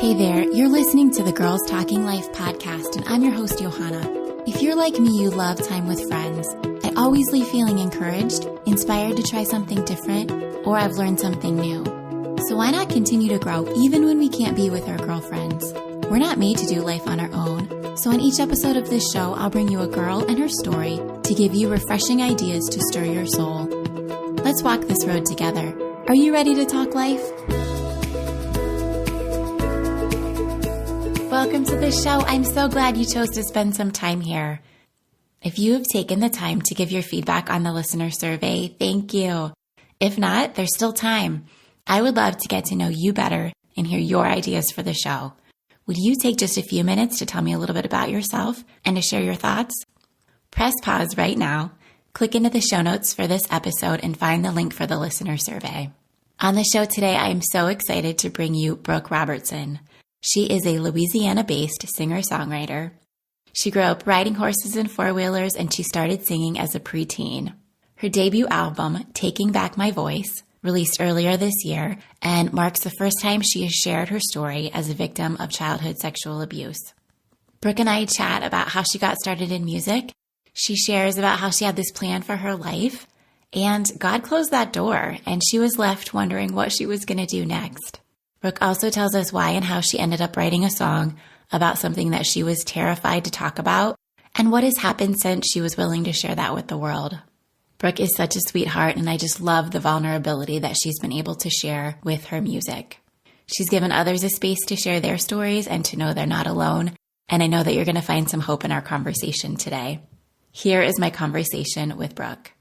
Hey there, you're listening to the Girls Talking Life podcast, and I'm your host, Johanna. If you're like me, you love time with friends. I always leave feeling encouraged, inspired to try something different, or I've learned something new. So why not continue to grow even when we can't be with our girlfriends? We're not made to do life on our own. So in each episode of this show, I'll bring you a girl and her story to give you refreshing ideas to stir your soul. Let's walk this road together. Are you ready to talk life? Welcome to the show. I'm so glad you chose to spend some time here. If you have taken the time to give your feedback on the listener survey, thank you. If not, there's still time. I would love to get to know you better and hear your ideas for the show. Would you take just a few minutes to tell me a little bit about yourself and to share your thoughts? Press pause right now, click into the show notes for this episode, and find the link for the listener survey. On the show today, I am so excited to bring you Brooke Robertson. She is a Louisiana-based singer-songwriter. She grew up riding horses and four-wheelers, and she started singing as a preteen. Her debut album, Taking Back My Voice, released earlier this year, and marks the first time she has shared her story as a victim of childhood sexual abuse. Brooke and I chat about how she got started in music. She shares about how she had this plan for her life, and God closed that door, and she was left wondering what she was going to do next. Brooke also tells us why and how she ended up writing a song about something that she was terrified to talk about, and what has happened since she was willing to share that with the world. Brooke is such a sweetheart, and I just love the vulnerability that she's been able to share with her music. She's given others a space to share their stories and to know they're not alone, and I know that you're going to find some hope in our conversation today. Here is my conversation with Brooke.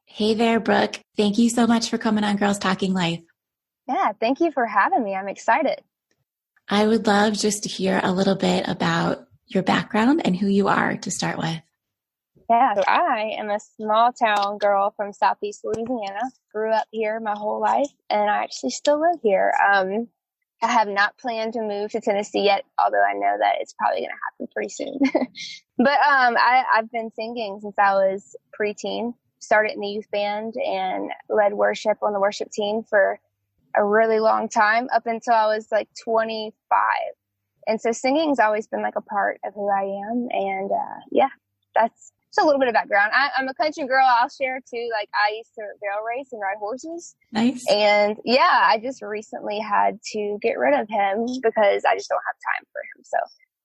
Hey there, Brooke. Thank you so much for coming on Girls Talking Life. Yeah, thank you for having me. I'm excited. I would love just to hear a little bit about your background and who you are to start with. Yeah, so I am a small town girl from Southeast Louisiana. Grew up here my whole life, and I actually still live here. I have not planned to move to Tennessee yet, although I know that it's probably going to happen pretty soon. But I've been singing since I was preteen. Started in the youth band and led worship on the worship team for a really long time, up until I was like 25. And so singing's always been like a part of who I am. And that's just a little bit of background. I'm a country girl. I'll share too. Like, I used to barrel race and ride horses. Nice. And yeah, I just recently had to get rid of him because I just don't have time for him. So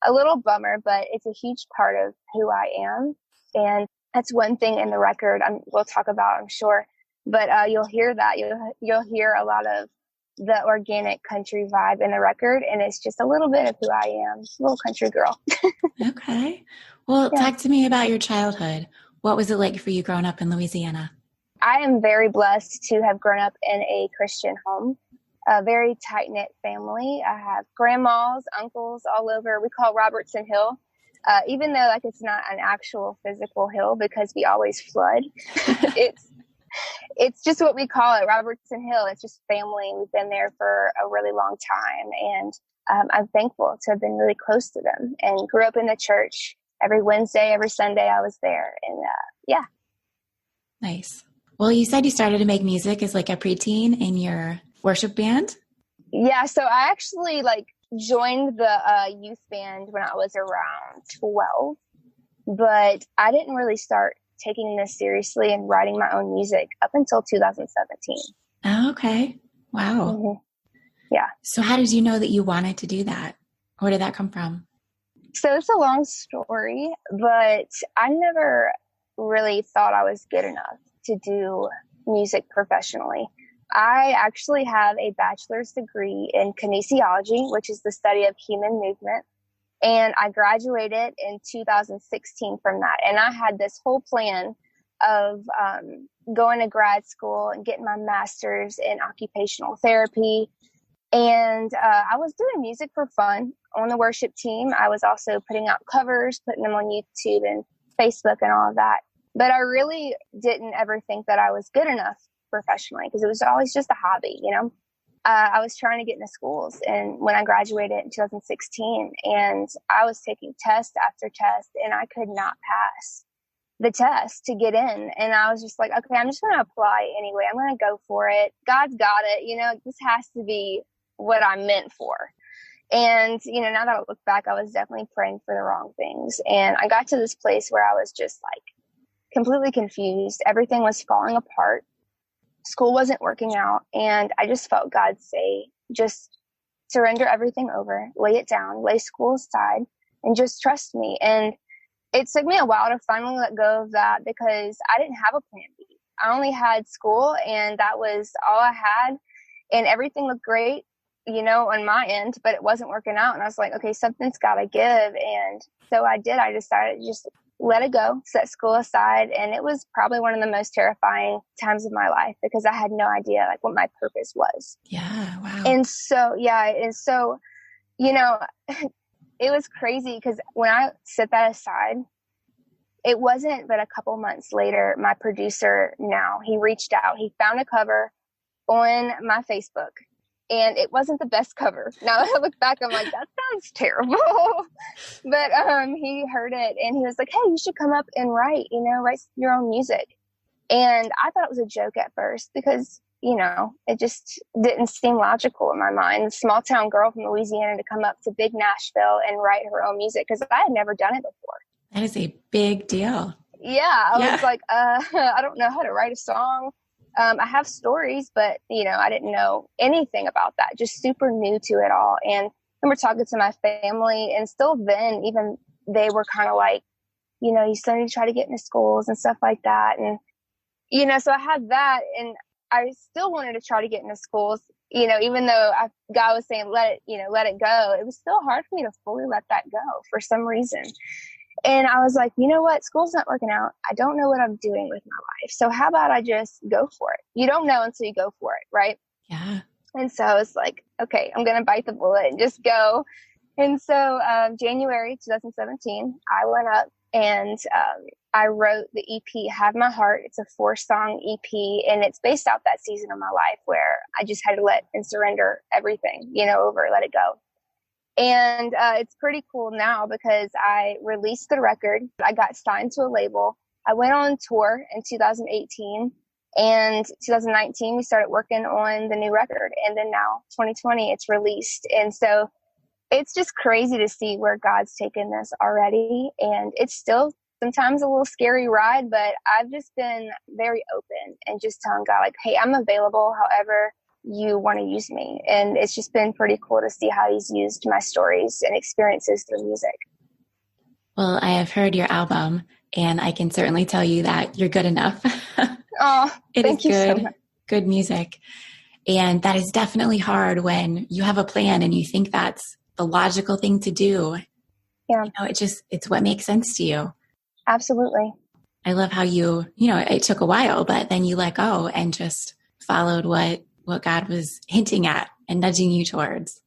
a little bummer, but it's a huge part of who I am. And that's one thing in the record we'll talk about, I'm sure. But you'll hear that. You'll hear a lot of the organic country vibe in the record, and it's just a little bit of who I am, a little country girl. Okay. Well, Talk to me about your childhood. What was it like for you growing up in Louisiana? I am very blessed to have grown up in a Christian home, a very tight-knit family. I have grandmas, uncles all over. We call Robertson Hill, even though like it's not an actual physical hill because we always flood. It's just what we call it, Robertson Hill. It's just family. We've been there for a really long time. And I'm thankful to have been really close to them and grew up in the church. Every Wednesday, every Sunday, I was there. And yeah. Nice. Well, you said you started to make music as like a preteen in your worship band? Yeah. So I actually joined the youth band when I was around 12. But I didn't really start taking this seriously and writing my own music up until 2017. Oh, okay. Wow. Mm-hmm. Yeah. So how did you know that you wanted to do that? Where did that come from? So it's a long story, but I never really thought I was good enough to do music professionally. I actually have a bachelor's degree in kinesiology, which is the study of human movement. And I graduated in 2016 from that. And I had this whole plan of going to grad school and getting my master's in occupational therapy. And I was doing music for fun on the worship team. I was also putting out covers, putting them on YouTube and Facebook and all of that. But I really didn't ever think that I was good enough professionally because it was always just a hobby, you know. I was trying to get into schools, and when I graduated in 2016, and I was taking test after test, and I could not pass the test to get in. And I was just like, okay, I'm just going to apply anyway. I'm going to go for it. God's got it. You know, this has to be what I'm meant for. And, you know, now that I look back, I was definitely praying for the wrong things. And I got to this place where I was just like completely confused. Everything was falling apart. School wasn't working out. And I just felt God say, just surrender everything over, lay it down, lay school aside, and just trust me. And it took me a while to finally let go of that because I didn't have a plan B. I only had school, and that was all I had. And everything looked great, you know, on my end, but it wasn't working out. And I was like, okay, something's got to give. And so I did. I decided to just let it go, set school aside. And it was probably one of the most terrifying times of my life because I had no idea like what my purpose was. Yeah. Wow. And so, you know, it was crazy because when I set that aside, it wasn't but a couple months later, my producer now, he reached out. He found a cover on my Facebook, and it wasn't the best cover. Now that I look back, I'm like, that sounds terrible. But he heard it, and he was like, hey, you should come up and write your own music. And I thought it was a joke at first because, you know, it just didn't seem logical in my mind. A small town girl from Louisiana to come up to big Nashville and write her own music because I had never done it before. That is a big deal. Yeah. I was like, I don't know how to write a song. I have stories, but, you know, I didn't know anything about that. Just super new to it all. And I remember talking to my family, and still then, even they were kind of like, you know, you still need to try to get into schools and stuff like that. And, you know, so I had that, and I still wanted to try to get into schools, you know, even though God was saying, let it go. It was still hard for me to fully let that go for some reason. And I was like, you know what? School's not working out. I don't know what I'm doing with my life. So how about I just go for it? You don't know until you go for it, right? Yeah. And so I was like, okay, I'm going to bite the bullet and just go. And so January 2017, I went up and I wrote the EP, Have My Heart. It's a 4-song EP, and it's based off that season of my life where I just had to let and surrender everything, you know, over, let it go. And it's pretty cool now because I released the record. I got signed to a label. I went on tour in 2018, and 2019, we started working on the new record. And then now 2020, it's released. And so it's just crazy to see where God's taken this already. And it's still sometimes a little scary ride, but I've just been very open and just telling God, like, hey, I'm available however you want to use me. And it's just been pretty cool to see how he's used my stories and experiences through music. Well, I have heard your album, and I can certainly tell you that you're good enough. Oh, Thank you so much. Good music. And that is definitely hard when you have a plan and you think that's the logical thing to do. Yeah. You know, it's what makes sense to you. Absolutely. I love how it took a while, but then you let go and just followed what God was hinting at and nudging you towards.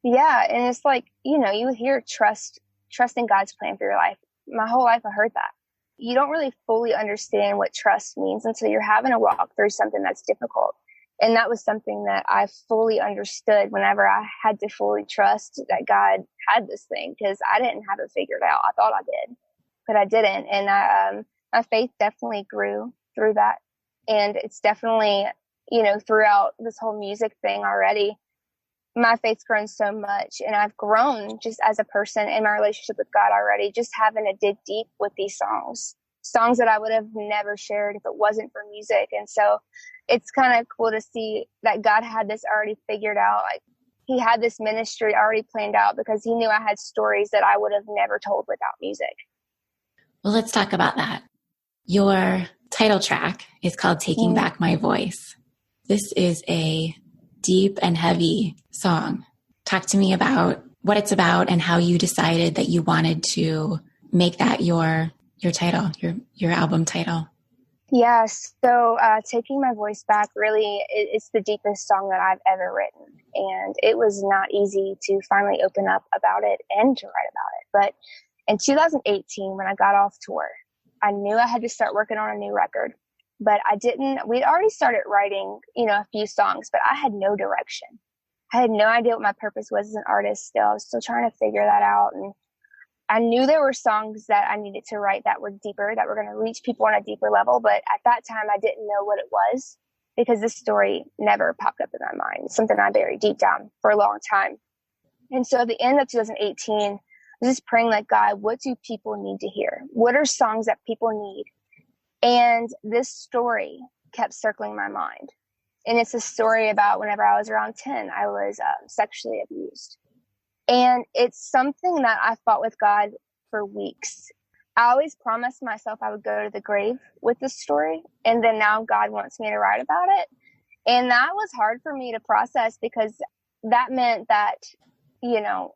Yeah. And it's like, you know, you hear trusting God's plan for your life. My whole life I heard that. You don't really fully understand what trust means until you're having to walk through something that's difficult. And that was something that I fully understood whenever I had to fully trust that God had this thing, because I didn't have it figured out. I thought I did, but I didn't. And my faith definitely grew through that. And it's definitely, you know, throughout this whole music thing already, my faith's grown so much, and I've grown just as a person in my relationship with God already, just having to dig deep with these songs that I would have never shared if it wasn't for music. And so it's kind of cool to see that God had this already figured out. Like, he had this ministry already planned out because he knew I had stories that I would have never told without music. Well, let's talk about that. Your title track is called Taking Back My Voice. This is a deep and heavy song. Talk to me about what it's about and how you decided that you wanted to make that your title, your album title. Yeah, so Taking My Voice Back, really, it's the deepest song that I've ever written. And it was not easy to finally open up about it and to write about it. But in 2018, when I got off tour, I knew I had to start working on a new record. But we'd already started writing, you know, a few songs, but I had no direction. I had no idea what my purpose was as an artist still. I was still trying to figure that out. And I knew there were songs that I needed to write that were deeper, that were going to reach people on a deeper level. But at that time, I didn't know what it was because this story never popped up in my mind. It's something I buried deep down for a long time. And so at the end of 2018, I was just praying like, God, what do people need to hear? What are songs that people need? And this story kept circling my mind. And it's a story about whenever I was around 10, I was sexually abused. And it's something that I fought with God for weeks. I always promised myself I would go to the grave with this story. And then now God wants me to write about it. And that was hard for me to process, because that meant that, you know,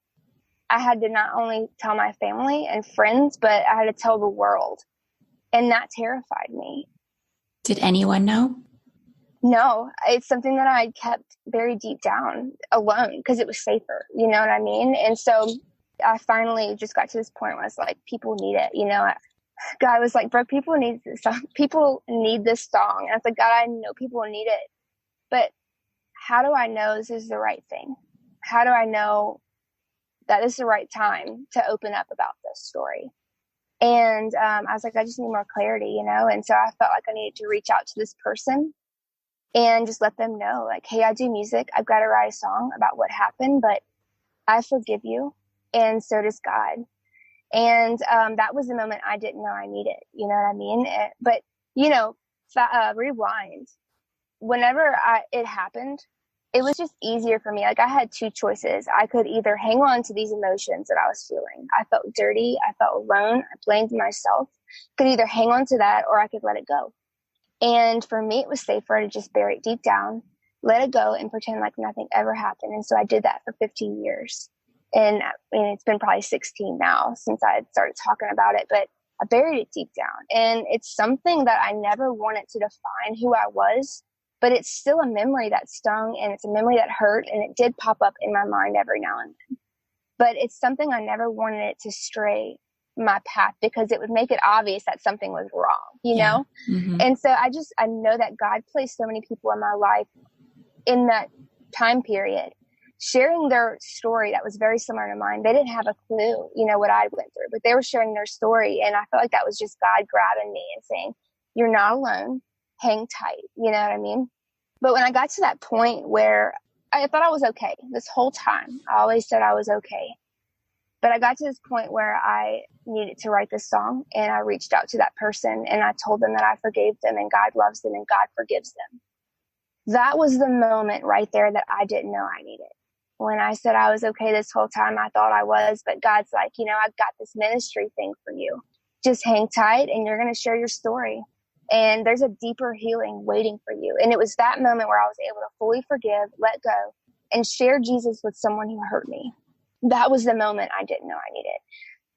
I had to not only tell my family and friends, but I had to tell the world. And that terrified me. Did anyone know? No, it's something that I kept very deep down alone because it was safer. You know what I mean? And so I finally just got to this point where I was like, people need it. You know, God was like, Brooke, people need this song. People need this song. And I was like, God, I know people need it. But how do I know this is the right thing? How do I know that this is the right time to open up about this story? And I was like, I just need more clarity, you know? And so I felt like I needed to reach out to this person and just let them know, like, hey, I do music. I've got to write a song about what happened, but I forgive you. And so does God. And that was the moment I didn't know I needed. You know what I mean? But, you know, rewind. Whenever it happened, it was just easier for me. Like, I had two choices. I could either hang on to these emotions that I was feeling. I felt dirty. I felt alone. I blamed myself. Could either hang on to that, or I could let it go. And for me, it was safer to just bury it deep down, let it go, and pretend like nothing ever happened. And so I did that for 15 years. And it's been probably 16 now since I started talking about it, but I buried it deep down. And it's something that I never wanted to define who I was, but it's still a memory that stung, and it's a memory that hurt, and it did pop up in my mind every now and then. But it's something I never wanted it to stray my path, because it would make it obvious that something was wrong, you know? Mm-hmm. And so I know that God placed so many people in my life in that time period, sharing their story that was very similar to mine. They didn't have a clue, you know, what I went through, but they were sharing their story. And I felt like that was just God grabbing me and saying, you're not alone, hang tight. You know what I mean? But when I got to that point where I thought I was okay this whole time, I always said I was okay. But I got to this point where I needed to write this song, and I reached out to that person and I told them that I forgave them, and God loves them and God forgives them. That was the moment right there that I didn't know I needed. When I said I was okay this whole time, I thought I was, but God's like, you know, I've got this ministry thing for you. Just hang tight, and you're going to share your story. And there's a deeper healing waiting for you. And it was that moment where I was able to fully forgive, let go, and share Jesus with someone who hurt me. That was the moment I didn't know I needed.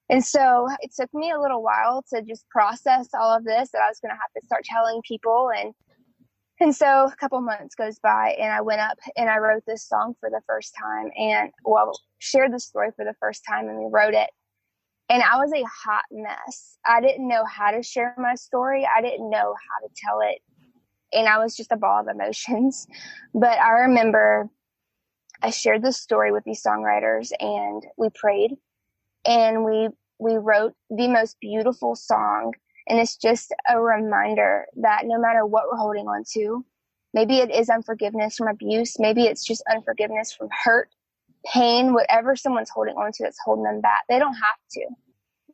And so it took me a little while to just process all of this, that I was going to have to start telling people. And so a couple months goes by, and I went up and I wrote this song for the first time, and shared the story for the first time, and we wrote it. And I was a hot mess. I didn't know how to share my story. I didn't know how to tell it. And I was just a ball of emotions. But I remember I shared this story with these songwriters, and we prayed, and we wrote the most beautiful song. And it's just a reminder that no matter what we're holding on to, maybe it is unforgiveness from abuse, maybe it's just unforgiveness from hurt, pain, whatever someone's holding on to that's holding them back, they don't have to.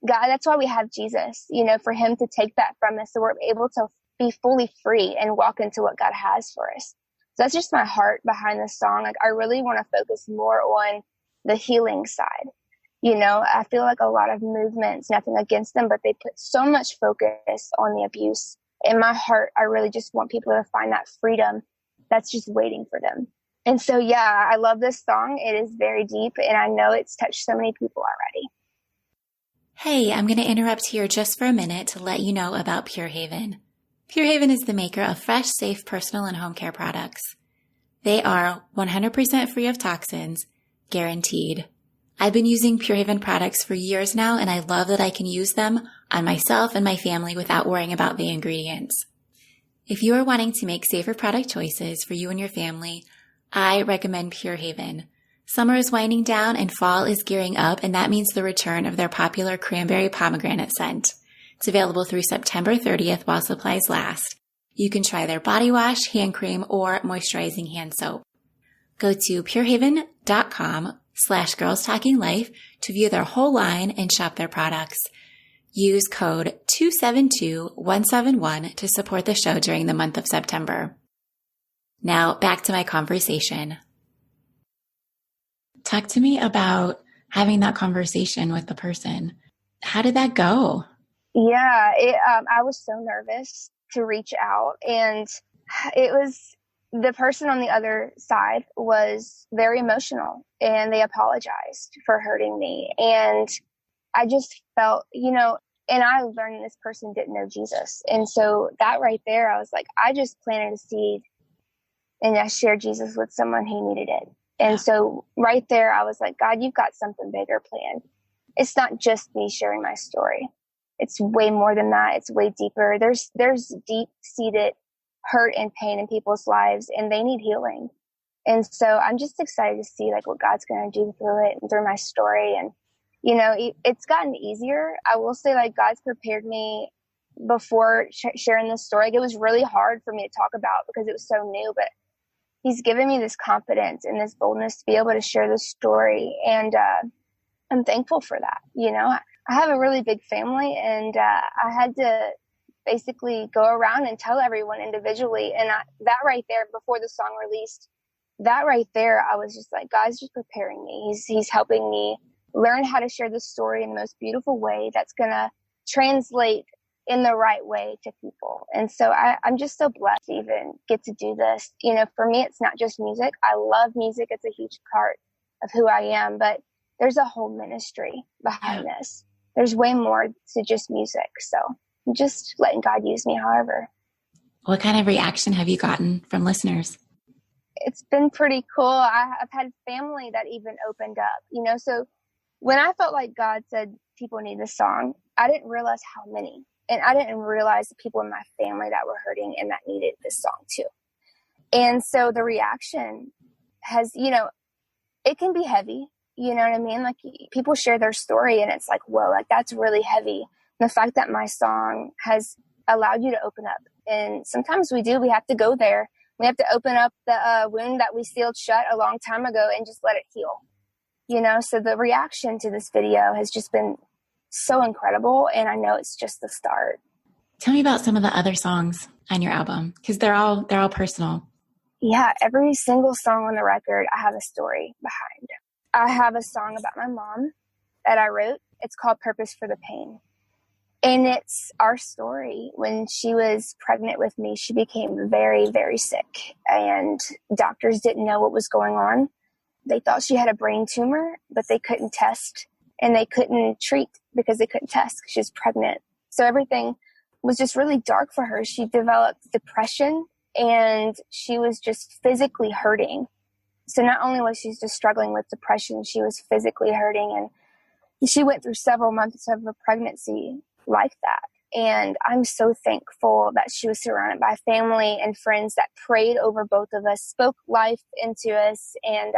God, that's why we have Jesus, you know, for him to take that from us, so we're able to be fully free and walk into what God has for us. So that's just my heart behind this song. Like, I really want to focus more on the healing side. You know, I feel like a lot of movements, nothing against them, but they put so much focus on the abuse. In my heart, I really just want people to find that freedom that's just waiting for them. And so, yeah, I love this song. It is very deep, and I know it's touched so many people already. Hey, I'm going to interrupt here just for a minute to let you know about Pure Haven. Pure Haven is the maker of fresh, safe personal and home care products. They are 100% free of toxins, guaranteed. I've been using Pure Haven products for years now, and I love that I can use them on myself and my family without worrying about the ingredients. If you are wanting to make safer product choices for you and your family, I recommend Pure Haven. Summer is winding down and fall is gearing up, and that means the return of their popular cranberry pomegranate scent. It's available through September 30th while supplies last. You can try their body wash, hand cream, or moisturizing hand soap. Go to purehaven.com girls talking life to view their whole line and shop their products. Use code 272171 to support the show during the month of September. Now back to my conversation. Talk to me about having that conversation with the person. How did that go? Yeah, I was so nervous to reach out, and it was, the person on the other side was very emotional, and they apologized for hurting me. And I just felt, and I learned this person didn't know Jesus. And so that right there, I was like, I just planted a seed and I shared Jesus with someone who needed it. And so right there, I was like, God, you've got something bigger planned. It's not just me sharing my story. It's way more than that. It's way deeper. There's deep-seated hurt and pain in people's lives, and they need healing. And so I'm just excited to see like what God's going to do through it and through my story. And, it's gotten easier. I will say, like, God's prepared me before sharing this story. Like, it was really hard for me to talk about because it was so new, but He's given me this confidence and this boldness to be able to share this story. And I'm thankful for that. I have a really big family, and I had to basically go around and tell everyone individually. And that right there, before the song released, that right there, I was just like, God's just preparing me. He's helping me learn how to share the story in the most beautiful way that's going to translate in the right way to people. And so I'm just so blessed to even get to do this. For me, it's not just music. I love music. It's a huge part of who I am, but there's a whole ministry behind this. There's way more to just music. So I'm just letting God use me however. What kind of reaction have you gotten from listeners? It's been pretty cool. I've had family that even opened up, so when I felt like God said people need this song, I didn't realize how many. And I didn't realize the people in my family that were hurting and that needed this song too. And so the reaction has, it can be heavy. You know what I mean? Like, people share their story and it's like, whoa, like that's really heavy. And the fact that my song has allowed you to open up. And sometimes we have to go there. We have to open up the wound that we sealed shut a long time ago and just let it heal. So the reaction to this video has just been so incredible. And I know it's just the start. Tell me about some of the other songs on your album, because they're all personal. Yeah, every single song on the record, I have a story behind. I have a song about my mom that I wrote. It's called Purpose for the Pain. And it's our story. When she was pregnant with me, she became very, very sick. And doctors didn't know what was going on. They thought she had a brain tumor, but they couldn't test. And they couldn't treat because they couldn't test because she was pregnant. So everything was just really dark for her. She developed depression and she was just physically hurting. So not only was she just struggling with depression, she was physically hurting. And she went through several months of a pregnancy like that. And I'm so thankful that she was surrounded by family and friends that prayed over both of us, spoke life into us. And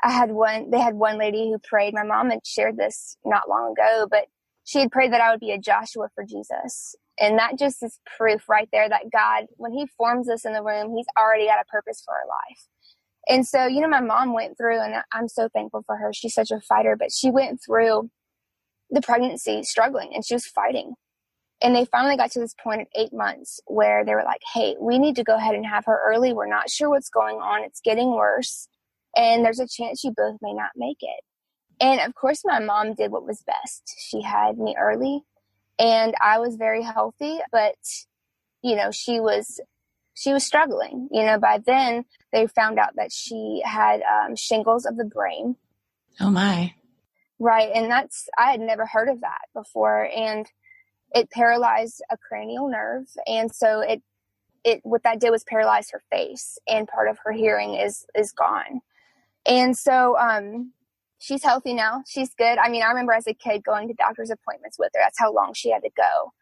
they had one lady who prayed. My mom had shared this not long ago, but she had prayed that I would be a Joshua for Jesus. And that just is proof right there that God, when He forms us in the womb, He's already got a purpose for our life. And so, my mom went through, and I'm so thankful for her. She's such a fighter, but she went through the pregnancy struggling, and she was fighting. And they finally got to this point at 8 months where they were like, hey, we need to go ahead and have her early. We're not sure what's going on. It's getting worse. And there's a chance you both may not make it. And of course, my mom did what was best. She had me early and I was very healthy, but, she was struggling. By then they found out that she had shingles of the brain. Oh my. Right. And I had never heard of that before. And it paralyzed a cranial nerve. And so what that did was paralyze her face, and part of her hearing is gone. And so, she's healthy now. She's good. I mean, I remember as a kid going to doctor's appointments with her. That's how long she had to go.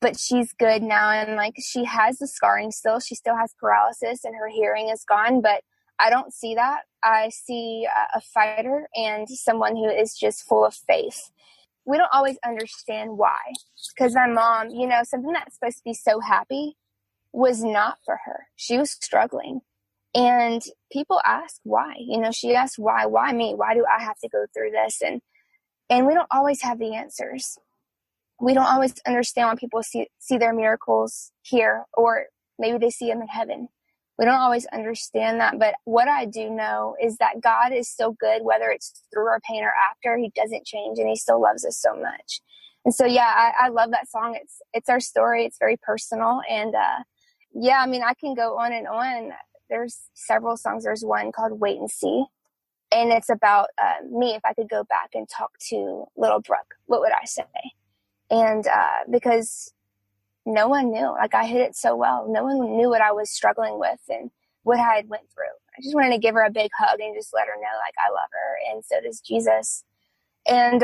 But she's good now. And like, she has the scarring still. She still has paralysis and her hearing is gone, but I don't see that. I see a fighter and someone who is just full of faith. We don't always understand why, because my mom, something that's supposed to be so happy was not for her. She was struggling. And people ask why, she asked why me? Why do I have to go through this? And we don't always have the answers. We don't always understand when people see their miracles here, or maybe they see them in heaven. We don't always understand that. But what I do know is that God is still good, whether it's through our pain or after. He doesn't change, and he still loves us so much. And so, yeah, I love that song. It's our story. It's very personal. And yeah, I mean, I can go on and on. There's several songs. There's one called Wait and See. And it's about me. If I could go back and talk to little Brooke, what would I say? And because no one knew, like, I hid it so well. No one knew what I was struggling with and what I had went through. I just wanted to give her a big hug and just let her know, like, I love her. And so does Jesus. And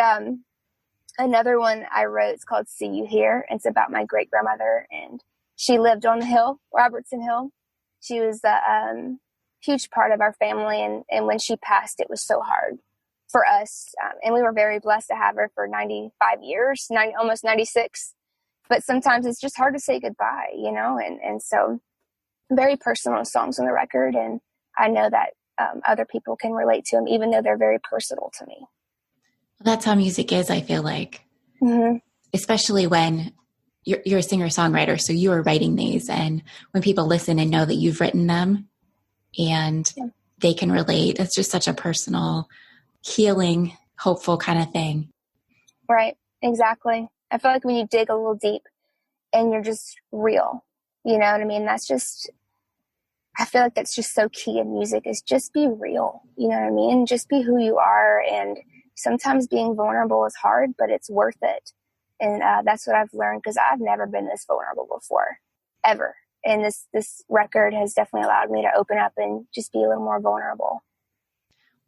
another one I wrote, it's called See You Here. It's about my great grandmother, and she lived on the hill, Robertson Hill. She was a huge part of our family. And when she passed, it was so hard for us. And we were very blessed to have her for 95 years, almost 96. But sometimes it's just hard to say goodbye, and so very personal songs on the record. And I know that other people can relate to them, even though they're very personal to me. Well, that's how music is, I feel like, especially when you're a singer-songwriter. So you are writing these, and when people listen and know that you've written them and they can relate, it's just such a personal, healing, hopeful kind of thing. Right. Exactly. I feel like when you dig a little deep and you're just real, you know what I mean? I feel like that's just so key in music, is just be real. You know what I mean? Just be who you are. And sometimes being vulnerable is hard, but it's worth it. And that's what I've learned, because I've never been this vulnerable before, ever. And this record has definitely allowed me to open up and just be a little more vulnerable.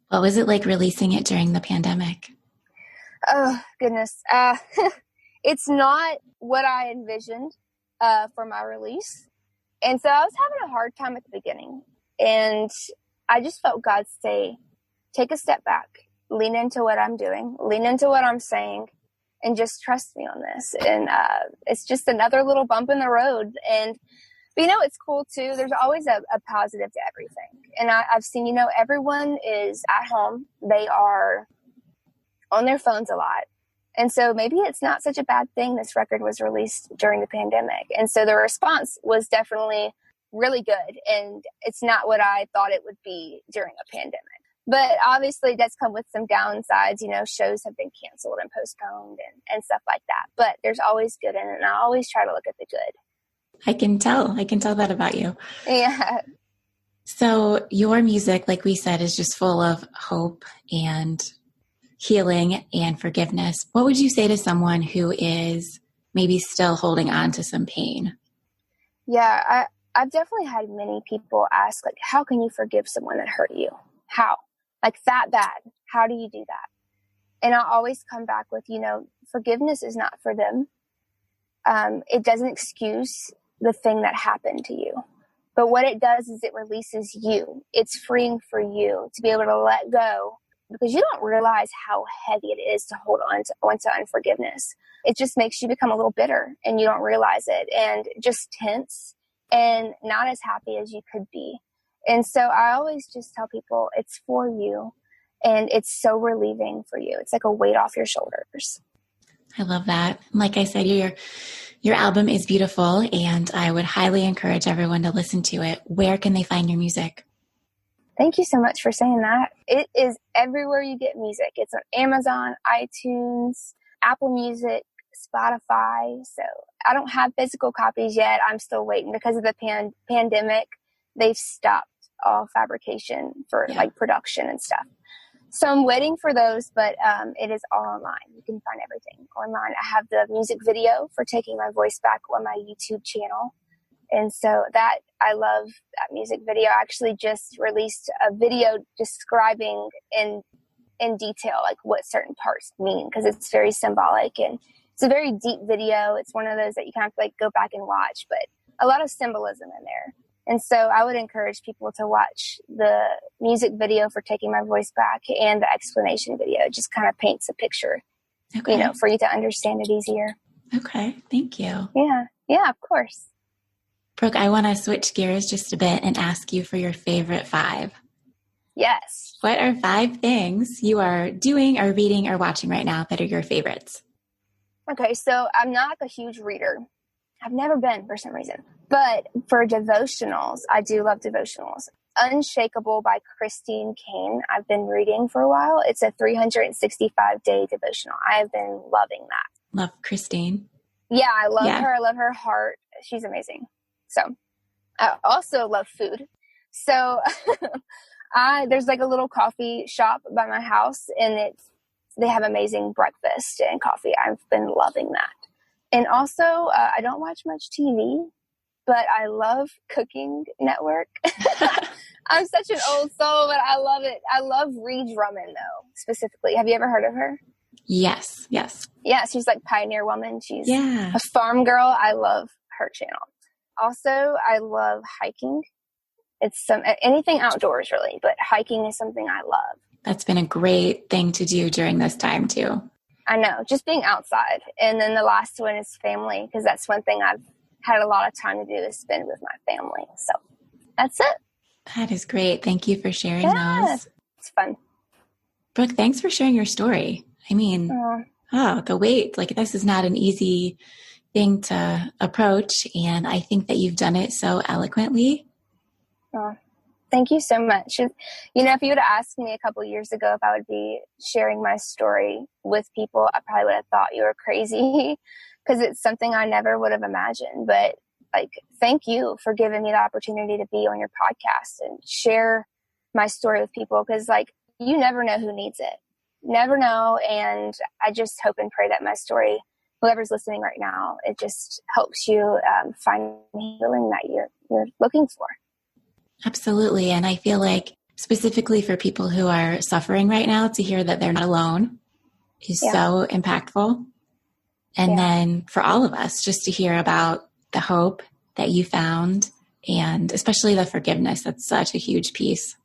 What was it like releasing it during the pandemic? Oh, goodness. It's not what I envisioned for my release. And so I was having a hard time at the beginning. And I just felt God say, take a step back, lean into what I'm doing, lean into what I'm saying, and just trust me on this. And it's just another little bump in the road. But it's cool too. There's always a positive to everything. And I've seen, everyone is at home. They are on their phones a lot. And so maybe it's not such a bad thing this record was released during the pandemic. And so the response was definitely really good. And it's not what I thought it would be during a pandemic. But obviously it does come with some downsides. Shows have been canceled and postponed and stuff like that. But there's always good in it. And I always try to look at the good. I can tell that about you. Yeah. So your music, like we said, is just full of hope and healing and forgiveness. What would you say to someone who is maybe still holding on to some pain? Yeah, I've definitely had many people ask, like, how can you forgive someone that hurt you? How? Like, that bad? How do you do that? And I always come back with, forgiveness is not for them. It doesn't excuse the thing that happened to you. But what it does is it releases you. It's freeing for you to be able to let go, because you don't realize how heavy it is to hold on to unforgiveness. It just makes you become a little bitter, and you don't realize it, and just tense and not as happy as you could be. And so I always just tell people it's for you, and it's so relieving for you. It's like a weight off your shoulders. I love that. Like I said, your album is beautiful, and I would highly encourage everyone to listen to it. Where can they find your music? Thank you so much for saying that. It is everywhere you get music. It's on Amazon, iTunes, Apple Music, Spotify. So I don't have physical copies yet. I'm still waiting because of the pandemic. They've stopped all fabrication for like production and stuff. So I'm waiting for those, but it is all online. You can find everything online. I have the music video for Taking My Voice Back on my YouTube channel. And so that, I love that music video. I actually just released a video describing in detail, like, what certain parts mean, because it's very symbolic, and it's a very deep video. It's one of those that you kind of like go back and watch, but a lot of symbolism in there. And so I would encourage people to watch the music video for Taking My Voice Back and the explanation video. It just kind of paints a picture, for you to understand it easier. Okay. Thank you. Yeah. Yeah, of course. Brooke, I want to switch gears just a bit and ask you for your favorite 5. Yes. What are 5 things you are doing or reading or watching right now that are your favorites? Okay, so I'm not like a huge reader. I've never been for some reason. But for devotionals, I do love devotionals. Unshakable by Christine Kane, I've been reading for a while. It's a 365-day devotional. I have been loving that. Love Christine. Yeah, I love her. I love her heart. She's amazing. So I also love food. So there's like a little coffee shop by my house, and they have amazing breakfast and coffee. I've been loving that. And also, I don't watch much TV, but I love Cooking Network. I'm such an old soul, but I love it. I love Ree Drummond, though, specifically. Have you ever heard of her? Yes. Yeah, she's like Pioneer Woman. She's a farm girl. I love her channel. Also, I love hiking. It's anything outdoors, really, but hiking is something I love. That's been a great thing to do during this time, too. I know, just being outside. And then the last one is family, because that's one thing I've had a lot of time to do is spend with my family. So that's it. That is great. Thank you for sharing those. It's fun. Brooke, thanks for sharing your story. I mean, the weight, like this is not an easy thing to approach. And I think that you've done it so eloquently. Oh, thank you so much. If you would have asked me a couple years ago if I would be sharing my story with people, I probably would have thought you were crazy because it's something I never would have imagined. But thank you for giving me the opportunity to be on your podcast and share my story with people, because you never know who needs it. Never know. And I just hope and pray that my story, whoever's listening right now, it just helps you find the healing that you're looking for. Absolutely. And I feel like specifically for people who are suffering right now, to hear that they're not alone is so impactful. And then for all of us, just to hear about the hope that you found, and especially the forgiveness, that's such a huge piece.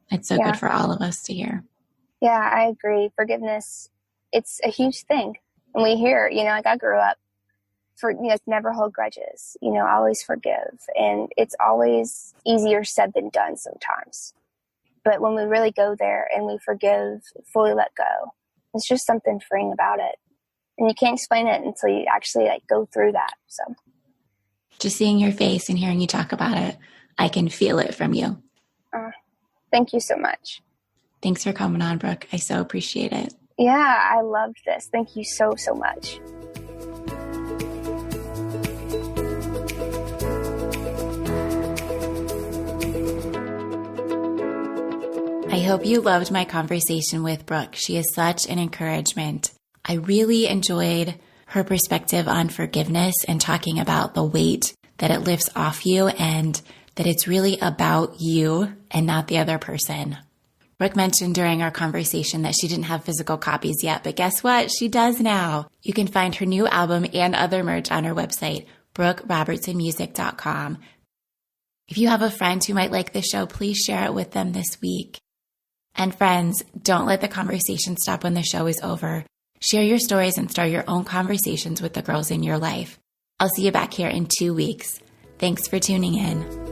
It's so good for all of us to hear. Yeah, I agree. Forgiveness, it's a huge thing. And we hear, I grew up never hold grudges, always forgive. And it's always easier said than done sometimes. But when we really go there and we forgive, fully let go, it's just something freeing about it. And you can't explain it until you actually go through that. So just seeing your face and hearing you talk about it, I can feel it from you. Thank you so much. Thanks for coming on, Brooke. I so appreciate it. Yeah, I loved this. Thank you so, so much. I hope you loved my conversation with Brooke. She is such an encouragement. I really enjoyed her perspective on forgiveness and talking about the weight that it lifts off you and that it's really about you and not the other person. Brooke mentioned during our conversation that she didn't have physical copies yet, but guess what? She does now. You can find her new album and other merch on her website, BrookeRobertsonMusic.com. If you have a friend who might like this show, please share it with them this week. And friends, don't let the conversation stop when the show is over. Share your stories and start your own conversations with the girls in your life. I'll see you back here in 2 weeks. Thanks for tuning in.